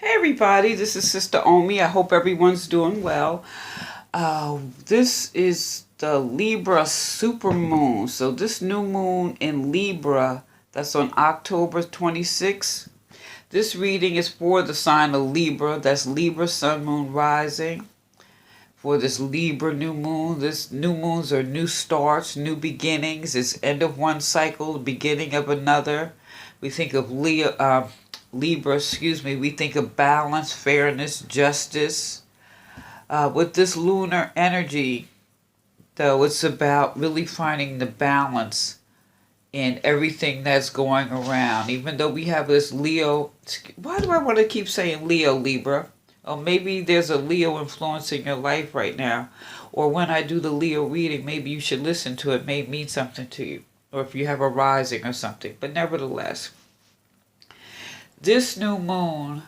Hey everybody, this is Sister Omi. I hope everyone's doing well. This is the Libra supermoon. So this new moon in Libra, that's on October 26th. This reading is for the sign of Libra. That's Libra sun, moon, rising. For this Libra new moon, this new moons are new starts, new beginnings. It's end of one cycle, beginning of another. We think of Libra, we think of balance, fairness, justice. With this lunar energy, though, it's about really finding the balance in everything that's going around. Even though we have this Leo, why do I want to keep saying Leo, Libra? Oh, maybe there's a Leo influence in your life right now. Or when I do the Leo reading, maybe you should listen to it. It may mean something to you. Or if you have a rising or something. But nevertheless, this new moon,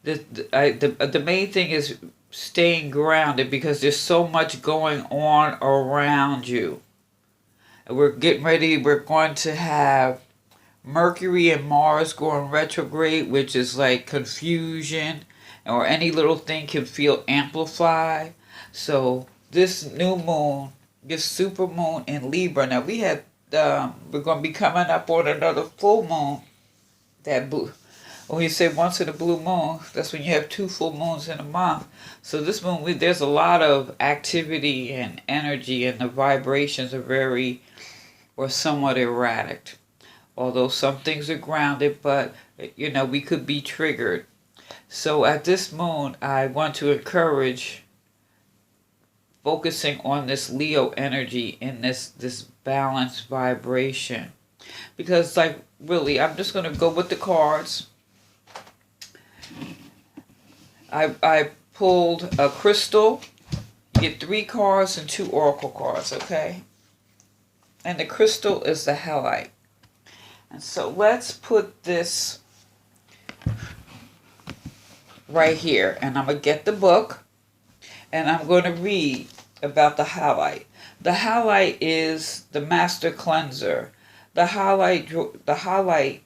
the main thing is staying grounded because there's so much going on around you. We're getting ready, we're going to have Mercury and Mars going retrograde, which is like confusion, or any little thing can feel amplified. So this new moon, this super moon in Libra. Now we're going to be coming up on another full moon. That blue, when you say once in a blue moon, that's when you have two full moons in a month. So this moon, there's a lot of activity and energy, and the vibrations are very or somewhat erratic. Although some things are grounded, but we could be triggered. So at this moon, I want to encourage focusing on this Leo energy in this balanced vibration. Because really, I'm just going to go with the cards. I pulled a crystal. You get 3 cards and 2 oracle cards, okay? And the crystal is the halite. And so let's put this right here. And I'm going to get the book. And I'm going to read about the halite. The halite is the master cleanser. The halite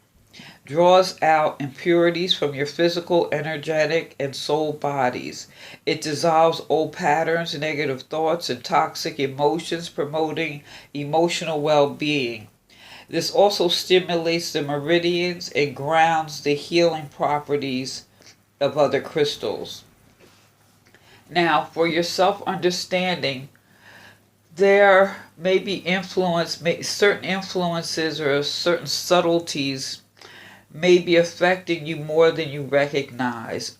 draws out impurities from your physical, energetic, and soul bodies. It dissolves old patterns, negative thoughts, and toxic emotions, promoting emotional well-being. This also stimulates the meridians and grounds the healing properties of other crystals. Now, for your self-understanding, there may be certain influences or certain subtleties may be affecting you more than you recognize.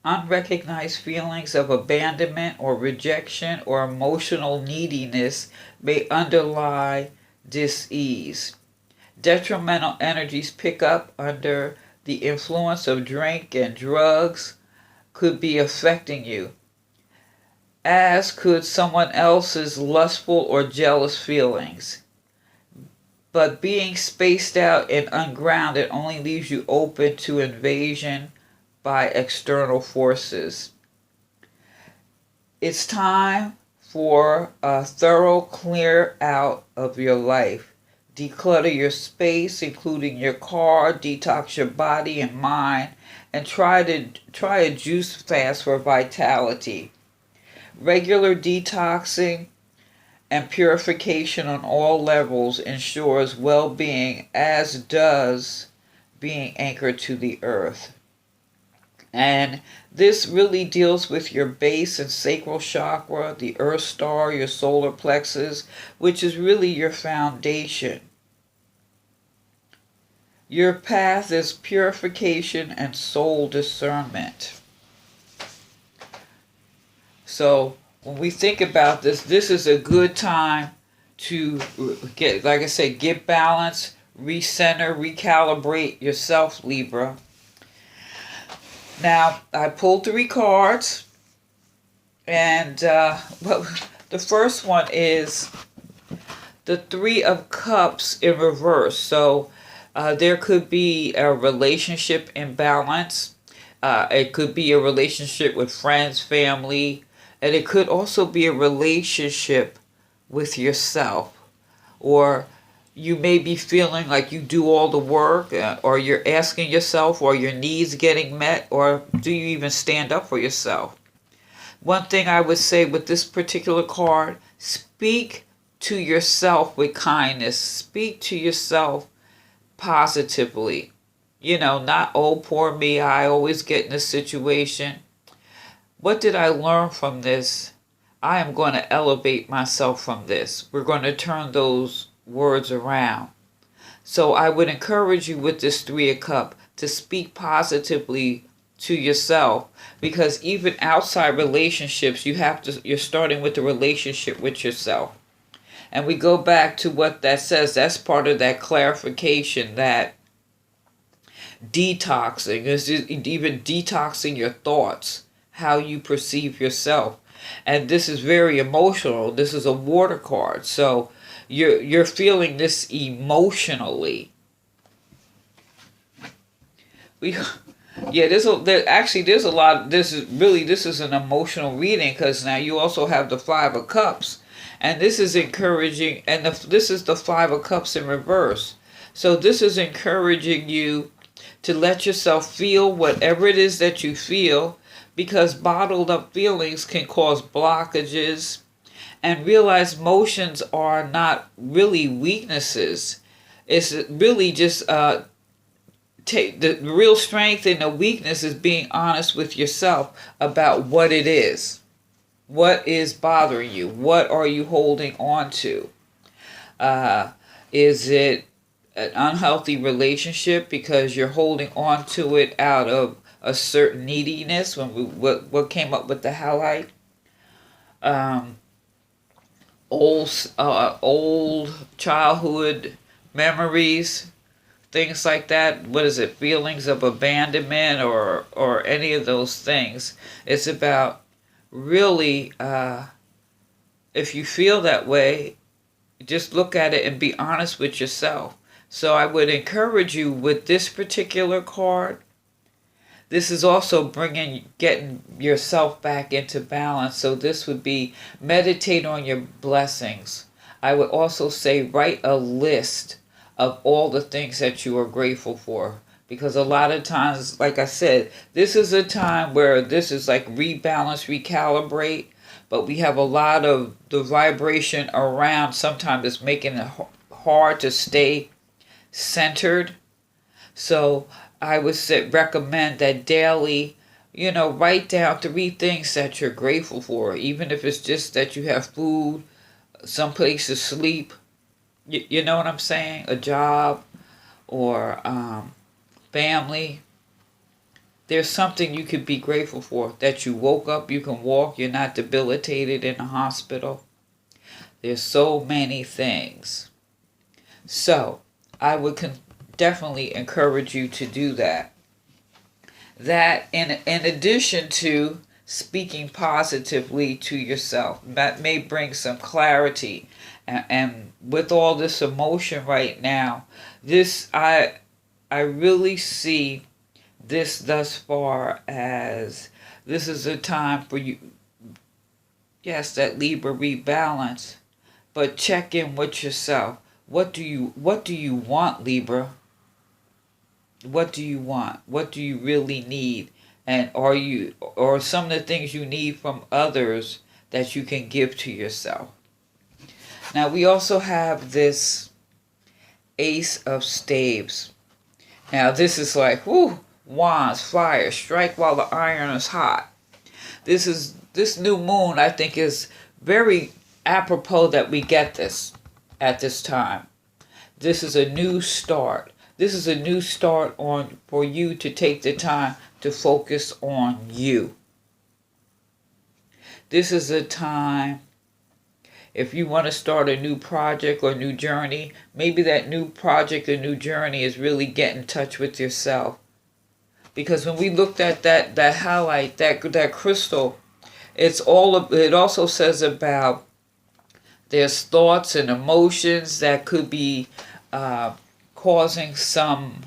Unrecognized feelings of abandonment or rejection or emotional neediness may underlie dis-ease. Detrimental energies pick up under the influence of drink and drugs could be affecting you, as could someone else's lustful or jealous feelings. But being spaced out and ungrounded only leaves you open to invasion by external forces. It's time for a thorough clear out of your life. Declutter your space, including your car, detox your body and mind, and try a juice fast for vitality. Regular detoxing and purification on all levels ensures well-being, as does being anchored to the earth. And this really deals with your base and sacral chakra, the earth star, your solar plexus, which is really your foundation. Your path is purification and soul discernment. So when we think about this, this is a good time to get, like I said, get balance, recenter, recalibrate yourself, Libra. Now, I pulled 3 cards, and the first one is the 3 of Cups in reverse. So there could be a relationship imbalance. It could be a relationship with friends, family, and it could also be a relationship with yourself. Or you may be feeling like you do all the work, or you're asking yourself, or your needs getting met, or do you even stand up for yourself? One thing I would say with this particular card, speak to yourself with kindness. Speak to yourself positively. Not, oh, poor me, I always get in this situation. What did I learn from this? I am going to elevate myself from this. We're going to turn those words around. So I would encourage you with this Three of Cups to speak positively to yourself, because even outside relationships, you're starting with the relationship with yourself. And we go back to what that says. That's part of that clarification, that detoxing is even detoxing your thoughts, how you perceive yourself. And this is very emotional. This is a water card. So you're feeling this emotionally. There's a lot. This is an emotional reading, because now you also have the Five of Cups, and this is encouraging. And this is the Five of Cups in reverse. So this is encouraging you to let yourself feel whatever it is that you feel, because bottled up feelings can cause blockages. And realize emotions are not really weaknesses. It's really just the real strength and the weakness is being honest with yourself about what it is. What is bothering you? What are you holding on to? Is it an unhealthy relationship because you're holding on to it out of a certain neediness? What came up with the halite? Old childhood memories, things like that. What is it? Feelings of abandonment, or any of those things. It's about really, if you feel that way, just look at it and be honest with yourself. So I would encourage you with this particular card. This is also getting yourself back into balance. So this would be meditate on your blessings. I would also say write a list of all the things that you are grateful for. Because a lot of times, like I said, this is a time where this is like rebalance, recalibrate. But we have a lot of the vibration around. Sometimes it's making it hard to stay centered. So I would recommend that daily, write down 3 things that you're grateful for. Even if it's just that you have food, some place to sleep, you know what I'm saying? A job, or family. There's something you could be grateful for. That you woke up, you can walk, you're not debilitated in a hospital. There's so many things. So I would definitely encourage you to do that. That in addition to speaking positively to yourself, that may bring some clarity. And with all this emotion right now, I really see this thus far as this is a time for you. Yes, that Libra rebalance, but check in with yourself. What do you want, Libra? What do you want? What do you really need? And or some of the things you need from others that you can give to yourself. Now we also have this Ace of Staves. Now this is like, wands, fire, strike while the iron is hot. This new moon, I think, is very apropos that we get this at this time. This is a new start. This is a new start for you to take the time to focus on you. This is a time, if you want to start a new project or new journey, maybe that new project or new journey is really get in touch with yourself. Because when we looked at that highlight, that crystal, it also says about there's thoughts and emotions that could be causing some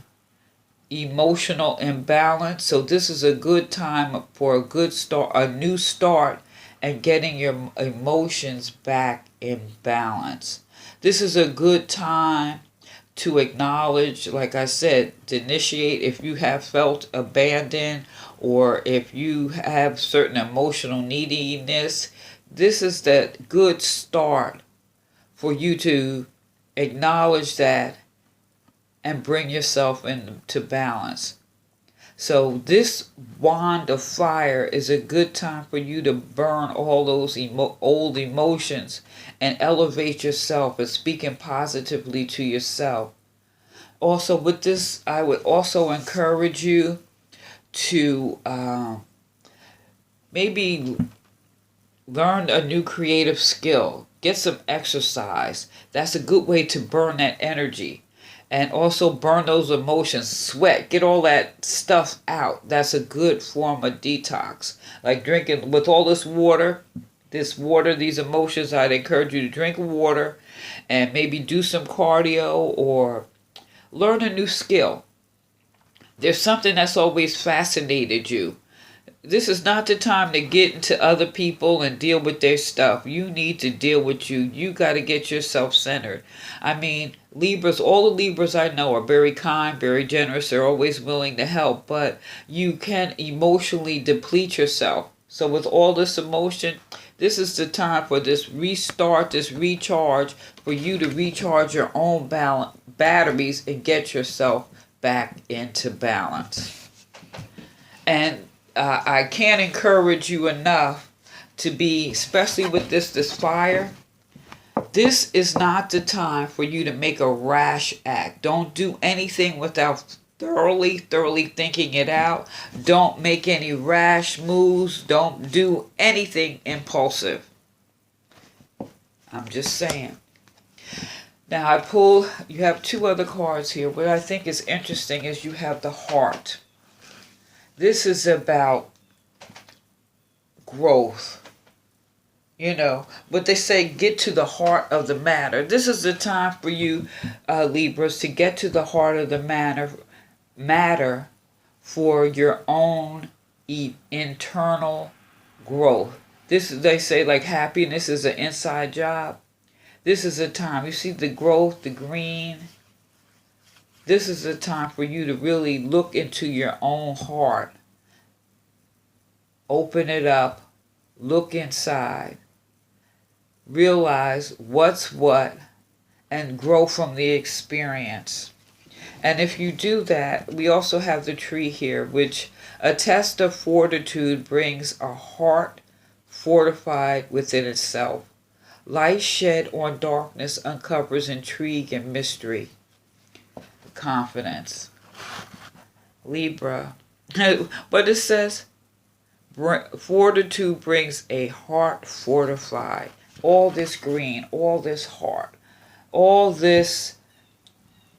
emotional imbalance. So this is a good time for a new start, and getting your emotions back in balance. This is a good time to acknowledge, like I said, to initiate if you have felt abandoned or if you have certain emotional neediness. This is that good start for you to acknowledge that and bring yourself into balance. So this wand of fire is a good time for you to burn all those old emotions and elevate yourself and speaking positively to yourself. Also with this, I would also encourage you to maybe learn a new creative skill. Get some exercise. That's a good way to burn that energy. And also burn those emotions, sweat, get all that stuff out. That's a good form of detox. Like drinking with all this water, these emotions, I'd encourage you to drink water and maybe do some cardio or learn a new skill. There's something that's always fascinated you. This is not the time to get into other people and deal with their stuff. You need to deal with you. You got to get yourself centered. I mean, Libras, all the Libras I know are very kind, very generous. They're always willing to help, but you can emotionally deplete yourself. So with all this emotion, this is the time for this restart, this recharge, for you to recharge your own batteries and get yourself back into balance. And I can't encourage you enough to be, especially with this fire, this is not the time for you to make a rash act. Don't do anything without thoroughly thinking it out. Don't make any rash moves. Don't do anything impulsive. I'm just saying. Now you have two other cards here. What I think is interesting is you have the heart. This is about growth. But they say get to the heart of the matter. This is the time for you, Libras, to get to the heart of the matter for your own internal growth. They say like happiness is an inside job. This is a time. You see the growth, the green. This is a time for you to really look into your own heart. Open it up. Look inside. Realize what's what and grow from the experience. And if you do that, we also have the tree here, which a test of fortitude brings a heart fortified within itself. Light shed on darkness uncovers intrigue and mystery. Confidence. Libra. But it says, fortitude brings a heart fortified. All this green, all this heart, all this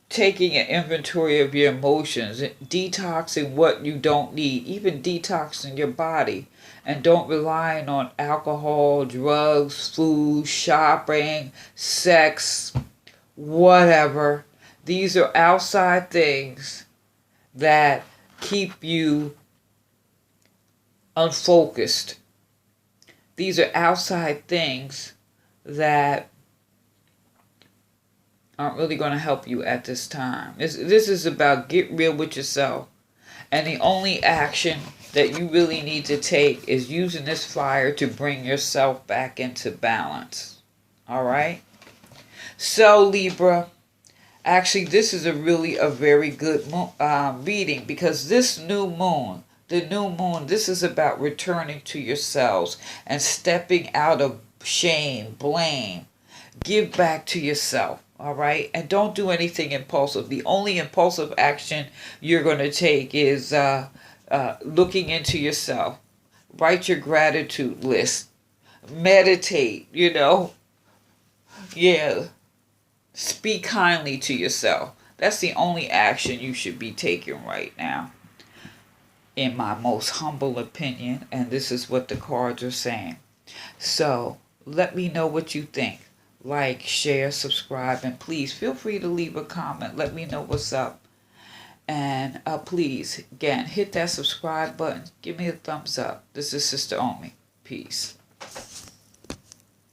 taking an inventory of your emotions, detoxing what you don't need, even detoxing your body, and don't rely on alcohol, drugs, food, shopping, sex, whatever. These are outside things that keep you unfocused. These are outside things that aren't really going to help you at this time. This is about get real with yourself. And the only action that you really need to take is using this fire to bring yourself back into balance. All right? So, Libra, actually, this is a very good reading, because this new moon, this is about returning to yourselves and stepping out of shame, blame. Give back to yourself, all right? And don't do anything impulsive. The only impulsive action you're going to take is looking into yourself. Write your gratitude list. Meditate, Yeah. Speak kindly to yourself. That's the only action you should be taking right now, in my most humble opinion, and this is what the cards are saying. So, let me know what you think. Like, share, subscribe, and please feel free to leave a comment. Let me know what's up. And please, again, hit that subscribe button. Give me a thumbs up. This is Sister Omi. Peace.